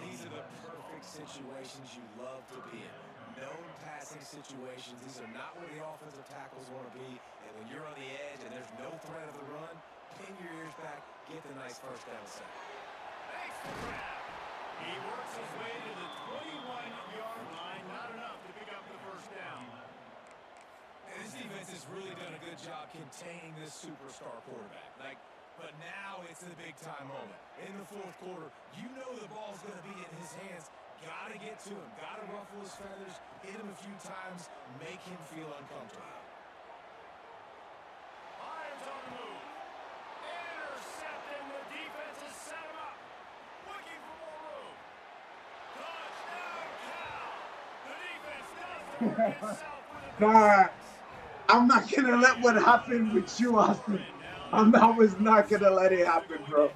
S4: These are the perfect situations you love to be in. Known passing situations. These are not where the offensive tackles want to be. And when you're on the edge and there's no threat of the run, pin your ears back, get the nice 1st down sack.
S2: Makes the grab. He works his way to the 21-yard line. Not enough to pick up the 1st down.
S4: And this defense has really done a good job containing this superstar quarterback. But now it's the big-time moment. In the 4th quarter, you know the ball's going to be in his hands. Got to get to him. Got to ruffle his feathers, hit him a few times, make him feel uncomfortable.
S2: Lions on the move. Intercepting. The defense has set him up. Looking for more room. Touchdown, Cal. The defense does the work itself with a
S1: Nah,
S2: pick 6.
S1: I'm not gonna let what happened with you, Austin. I was not gonna let it happen, bro.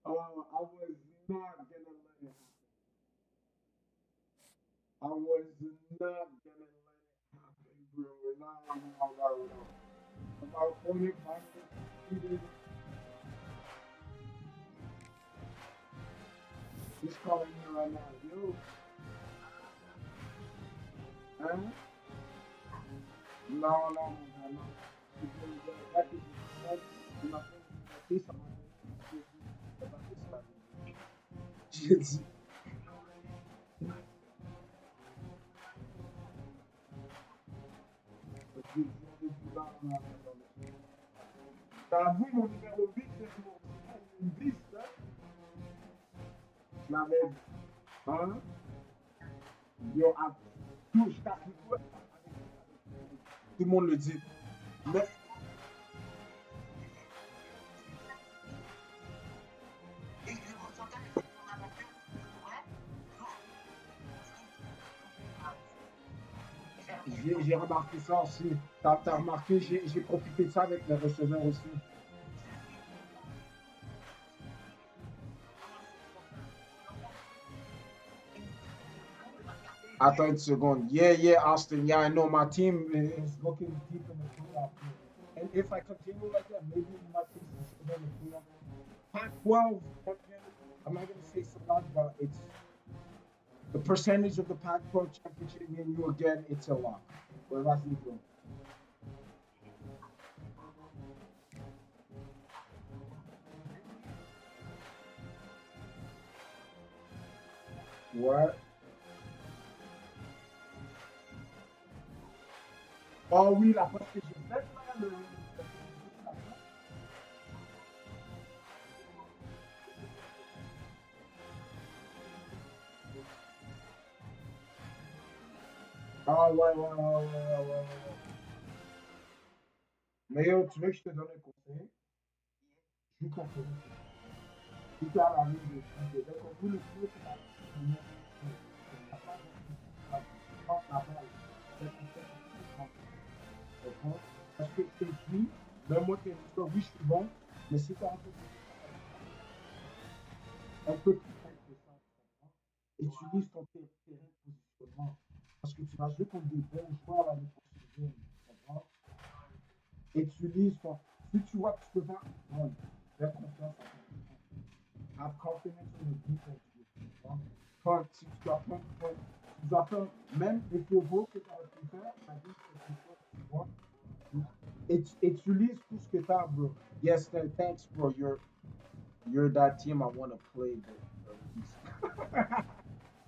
S1: I was not gonna let it happen. I was not gonna let it happen, bro. No. My opponent finally succeeded. He's calling me right now. Yo, huh? No. That is that is my friend. This T'as vu mon numéro 8, c'est mon 10, hein? Je l'avais dit. Hein? Yo, je t'appuie tout le monde le dit. Mais, j'ai remarqué ça aussi. T'as remarqué, j'ai profité de ça avec les receveurs aussi. Attends une seconde. Yeah, Austin. Yeah, I know my team is looking deep in the playoff. And if I continue like that, maybe my team is still in the playoff. Pac-12, I'm not going to say so much, but it's the percentage of the Pac-12 championship game you will get, it's a lot. Well, that's equal. What? Oh oui, la parce que j'ai fait là, le... Ah ouais. Mais yo, tu veux que je te donne un conseil? Je vous conseille. Si tu as la ligne de suite, dès qu'on vous le fait, c'est la ligne parce que je suis, ben moi, oui, je suis bon, mais si tu as un peu plus simple que ça, utilise ton terrain de positionnement. Parce que tu vas jouer contre des bons joueurs l'année prochaine. Utilise ton. Si tu vois que tu peux faire, bon, fais confiance à ton défense. Have confidence in the defense. Quand si tu dois faire, même les pivot que tu as pu faire, tu vois, utilise tout ce que tu as, bro. Yes, thanks, bro. You're that team I want to play the least.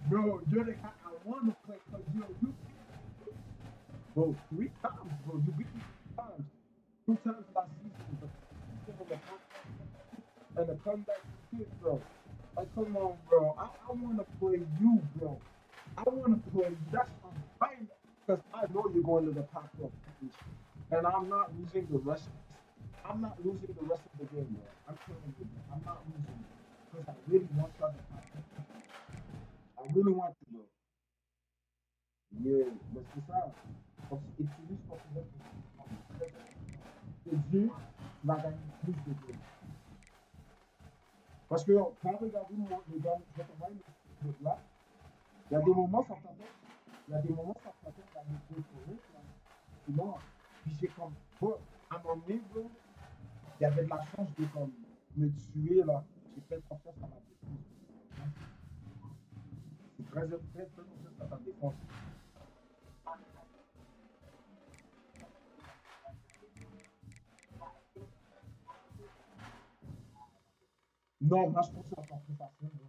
S1: Bro, you're the guy I want to play because you, bro, 3 times, bro. You beat me 3 times. 2 times last season, but you in the and the comeback kid, bro. Like, come on, bro. I want to play you, bro. I want to play you. That's what I'm fighting. Because I know you're going to the Pac-12 championship. And I'm not losing the rest. I'm not losing the rest of the game, bro. I'm telling you, bro. I'm not losing. Because I really want to have the Pac-12. I really want to, bro. Yeah, mais c'est ça. Utilise ton pouvoir pour te dire, tu vas gagner plus de games. Parce que quand regarder le dernier, je vais t'envoyer le truc là, il y a des moments, ça t'attend. Il y a des moments, ça t'attend à me contrôler. Sinon, puis j'ai comme, bro, à mon niveau, il y avait de la chance de comme, me tuer là. J'ai fait confiance à ma défense. C'est très, très, très confiance à ta défense. Non, moi je trouve que c'est encore plus facile, bro.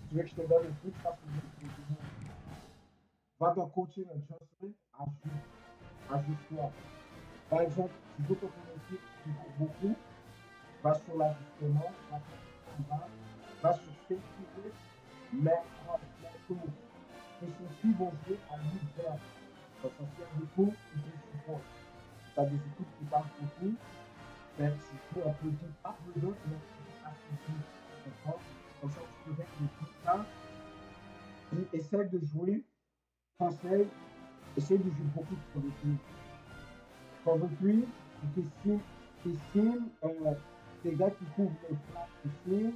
S1: Tu veux que je te donne un truc, ça c'est va dans coaching and adjustment, ajuste-toi. Par exemple, tu veux que ton équipe qui court beaucoup, va sur l'ajustement, va sur safety risk, mais en tour. Et ceux-ci vont jouer à l'hiver. Donc, ça sert beaucoup, ils te supportent. Tu as des équipes qui partent beaucoup, mais tu joues un peu tout, pas peu d'autres, mais tu as beaucoup. D'accord? Comme ça, tu peux mettre le tout ça, et essaie de jouer, conseil, essaie de jouer beaucoup de cover 3. Cover 3, tes cimes, tes gars qui couvrent les flats, tes cimes,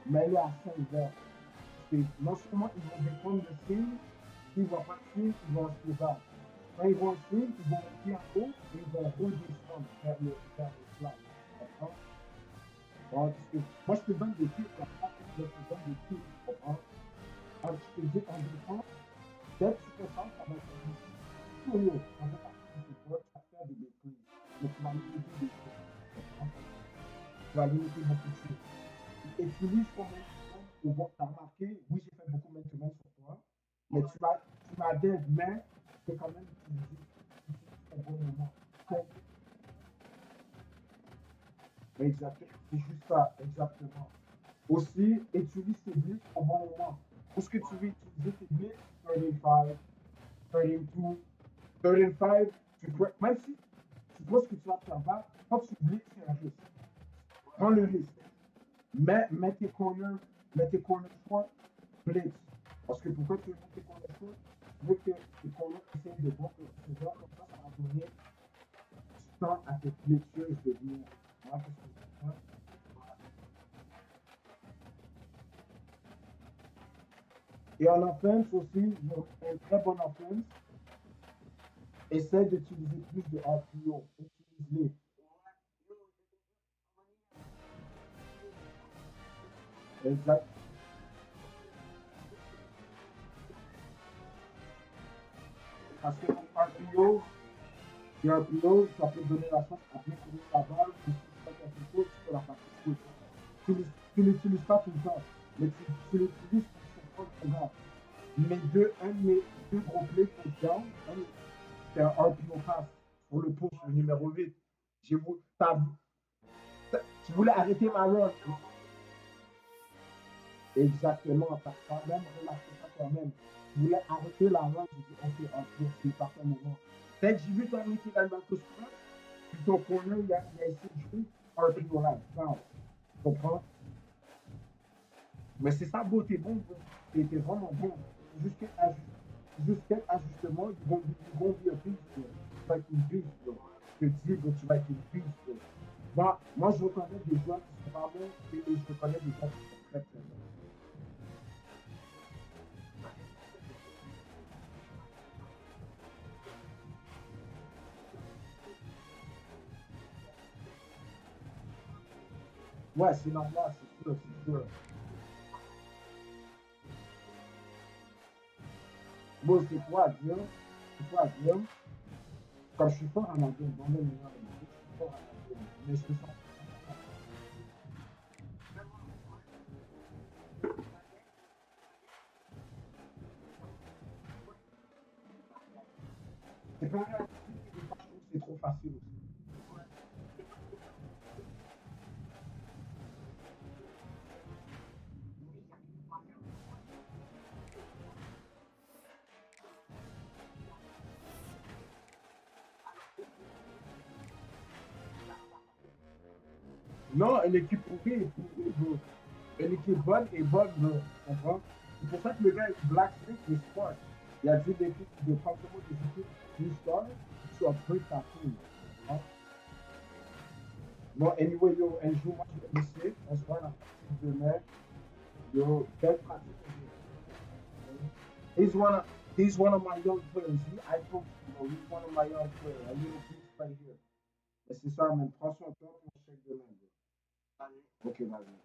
S1: mets-les à 5 verts. Parce que non seulement ils vont défendre le signe, s'ils ne vont pas de signe, ils vont en suivre. Quand ils vont en signe, ils vont monter en haut et ils vont redescendre vers le flat. D'accord? Bon, parce que moi, je te donne des tips, je te donne des tips. Comprends? Alors, je te dis en défense, dès que tu fais ça, ça va être un peu lourd. On va participer, tu vas faire des défenses. Mais tu vas limiter des choses. Comprends? Tu vas limiter beaucoup de choses. Utilise ton man-to-man au bon. Tu as remarqué, oui, j'ai fait beaucoup man-to-man sur toi, mais tu m'as des mains, c'est quand même utilisé au bon moment. Donc, exactement, c'est juste ça, exactement. Aussi, utilise tes blitz au bon moment. Où est-ce que tu veux utiliser tes blitz? 35, 32, 35, même si tu penses que tu vas te faire battre, quand tu blitz, c'est un risque. Prends le risque. Mets tes corners short, blitz. Parce que pourquoi tu veux mettre tes corners short? Tu veux que tes corners essayent de bloquer. C'est genre comme ça va donner du temps à tes blessures de venir. Voilà, qu'est-ce que c'est ça? Et en offense aussi, une très bonne offense. Essaie d'utiliser plus de RPO. Utilise-les. Exact. Parce que RPO, ça peut donner la chance à bien courir la balle. Si tu fais quelque chose, tu peux la passer quick. Tu l'utilises pas tout le temps, mais tu l'utilises pour ce programme. Un de mes deux gros plays touchdown, c'est un RPO pass pour le push, le numéro 8. Tu voulais arrêter ma run. Exactement, t'as quand même remarqué ça toi-même. Tu voulais arrêter la run, tu dis, ok, RPO, c'est parfait moment. Dès que j'ai vu ton métier dans le Marcus Cross, puis ton corner, il a essayé de jouer RPO là. Tu comprends? Mais c'est ça, beau, t'es bon, bro. T'es vraiment bon. Jusqu'à ajustement, ils vont dire beast, bro. Tu vas être une beast, bro. Je te dis, bro, tu vas être une beast, bro. Moi, je reconnais des joueurs qui sont pas bons et je reconnais des joueurs qui sont très, très bons. Ouais, c'est normal, c'est sûr, c'est sûr. Bon, c'est quoi dire? C'est quoi dire? Quand je suis fort à la game, dans le meilleur, je suis fort à la game, mais je me sens c'est pas grave, des fois, je trouve que c'est trop facile aussi. Non, l'équipe pourrie est pourrie, bro. Et l'équipe bonne est bonne, bro. Tu comprends? C'est pour ça que le gars Black Snake est smart. Il a dit l'équipe de simplement des équipes plus stars to upgrade ta team. Hein? Bon, anyway, yo, un jour, moi, je vais laisser. On se voit à la pratique demain. Yo, belle pratique aujourd'hui. He's one of my young players. I told you, bro, he's one of my young players. A little piece right here. Et c'est ça, man. Prends son temps, on check demain, bro. Ok, vas-y.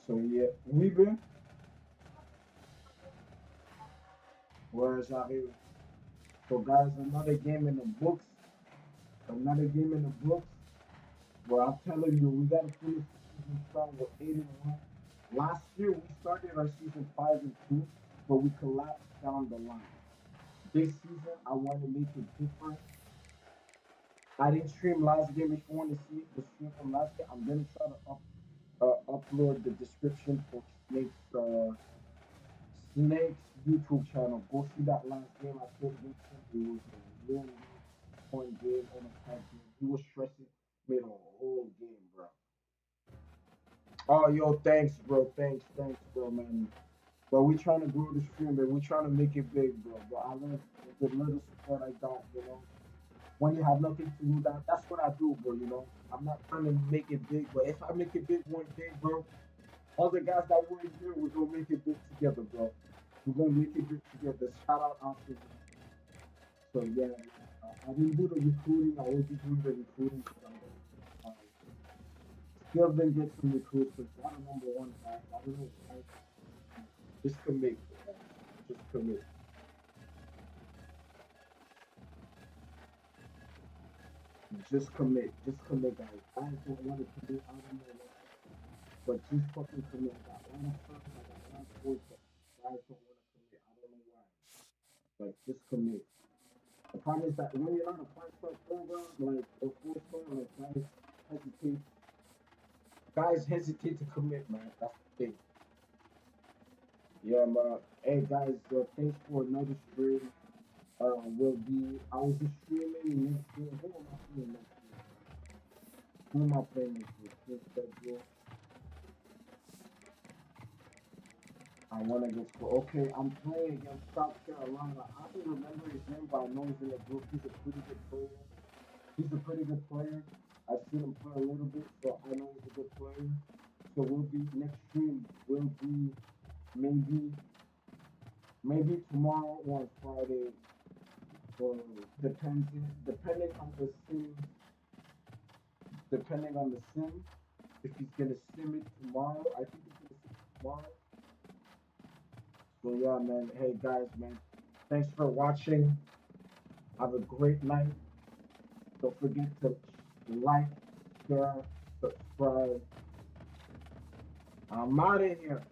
S1: So, yeah. Oui, ben. Ouais, j'arrive. So, guys, another game in the books. Another game in the books. Well, I'm telling you, we got to finish the season strong with 8-1. Last year, we started our season 5-2, but we collapsed down the line. This season, I want to make it different. I didn't stream last game. If you want to see the stream from last game, I'm gonna try to upload the description for Snake's YouTube channel. Go see that last game I played against him. It was a really point game on a tight game. He was stressing me the whole game, bro. Oh, yo, thanks, bro. Thanks, bro, man. But we trying to grow the stream, man. We trying to make it big, bro. But I love the little support I got, you know. When you have nothing to do, that's what I do, bro. You know, I'm not trying to make it big, but if I make it big one day, bro, all the guys that were in here, we're gonna make it big together, bro. We're gonna make it big together. Shout out Austin. So yeah, I didn't do the recruiting. I will be doing the recruiting because I'm gonna still then get some recruits. Because I'm number one guy. I don't know. Just commit, bro. Just commit. Just commit. Just commit, guys. I don't want to commit. I don't know. But just fucking commit. I got a lot of stuff. I got a lot of boys that guys don't want to commit. I don't know why. Like, just commit. The problem is that when you're not a five-star program, like a four-star, like hesitate. Guys hesitate to commit, man. That's the thing. Yeah, man. Hey, guys, thanks for another stream. I will be streaming next year. Who am I playing next year? Who am I playing next year? Since February. I want to get score. Okay, I'm playing against South Carolina. I don't remember his name, but I know he's in the group. He's a pretty good player. He's a pretty good player. I've seen him play a little bit, so I know he's a good player. So we'll be next stream will be maybe tomorrow or Friday. So depending on the sim, depending on the sim. If he's gonna sim it tomorrow, I think he's gonna sim it tomorrow. So yeah, man. Hey guys, man. Thanks for watching. Have a great night. Don't forget to like, share, subscribe. I'm out of here.